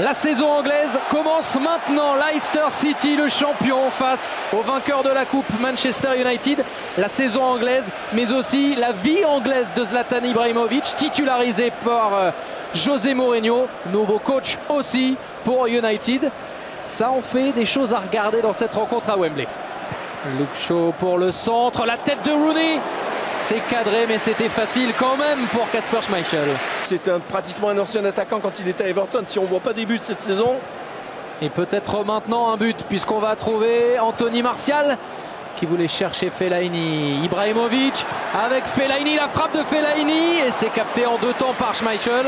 La saison anglaise commence maintenant. Leicester City, le champion, face au vainqueur de la Coupe, Manchester United. La saison anglaise, mais aussi la vie anglaise de Zlatan Ibrahimovic, titularisé par José Mourinho, nouveau coach aussi pour United. Ça en fait des choses à regarder dans cette rencontre à Wembley. Luke Shaw pour le centre, la tête de Rooney. C'est cadré, mais c'était facile quand même pour Kasper Schmeichel. C'est pratiquement un ancien attaquant quand il était à Everton. Si on ne voit pas des buts cette saison. Et peut-être maintenant un but, puisqu'on va trouver Anthony Martial qui voulait chercher Fellaini. Ibrahimovic avec Fellaini, la frappe de Fellaini, et c'est capté en deux temps par Schmeichel.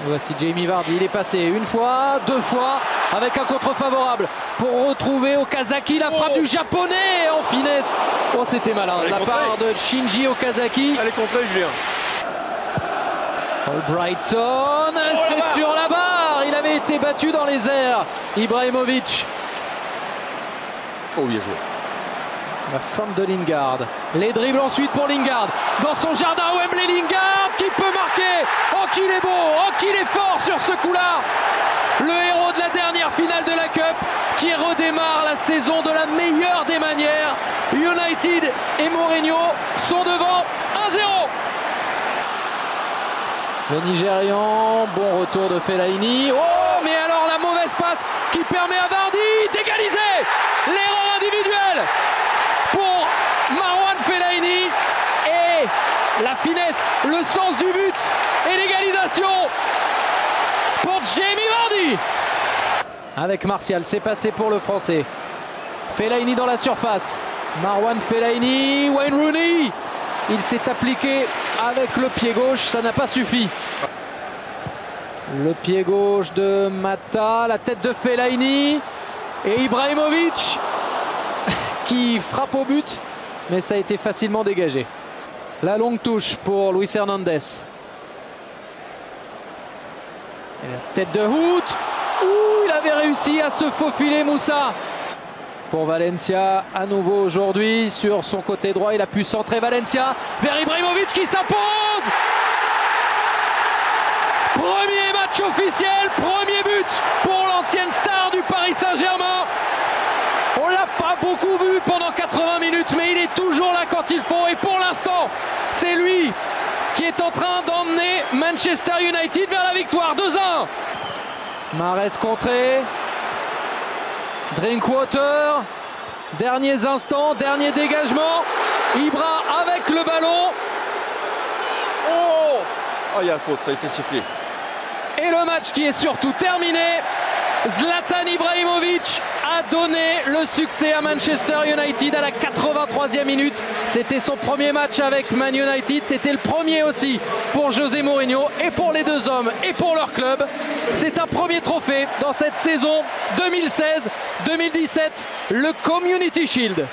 Voici Jamie Vardy, il est passé une fois, deux fois, avec un contre favorable pour retrouver Okazaki, la frappe du japonais en finesse. Oh, c'était malin de la part de Shinji Okazaki. Elle est contrée, Julien. Brighton, c'est sur la barre, il avait été battu dans les airs. Ibrahimovic. Oh, bien joué. La forme de Lingard. Les dribbles ensuite pour Lingard. Dans son jardin à Wembley, Lingard qui peut marquer. Oh, qu'il est beau, oh, qu'il est fort sur ce coup-là. Le héros de la dernière finale de la Cup qui redémarre la saison de la meilleure des manières. United et Mourinho sont devant 1-0. Le Nigérian, bon retour de Fellaini. Oh, mais alors la mauvaise passe qui permet à Vardy d'égaliser. L'erreur individuelle pour Marwan Fellaini, et la finesse, le sens du but et l'égalisation pour Jamie Vardy. Avec Martial, c'est passé pour le Français. Fellaini dans la surface. Marwan Fellaini, Wayne Rooney. Il s'est appliqué avec le pied gauche, ça n'a pas suffi. Le pied gauche de Mata, la tête de Fellaini et Ibrahimovic qui frappe au but, mais ça a été facilement dégagé. La longue touche pour Luis Hernandez. Et la tête de Hout. Il avait réussi à se faufiler, Moussa. Pour Valencia, à nouveau aujourd'hui, sur son côté droit, il a pu centrer Valencia vers Ibrahimovic qui s'impose. Premier match officiel, premier but pour l'ancienne star du Paris Saint-Germain. On l'a pas beaucoup vu pendant 80 minutes, mais il est toujours là quand il faut. Et pour l'instant, c'est lui qui est en train d'emmener Manchester United vers la victoire. 2-1. Mahrez contré. Drinkwater. Derniers instants, dernier dégagement. Ibra avec le ballon. Oh, il y a faute, ça a été sifflé. Et le match qui est surtout terminé. Zlatan Ibrahimovic a donné le succès à Manchester United à la 83e minute. C'était son premier match avec Man United. C'était le premier aussi pour José Mourinho et pour les deux hommes et pour leur club. C'est un premier trophée dans cette saison 2016-2017, le Community Shield.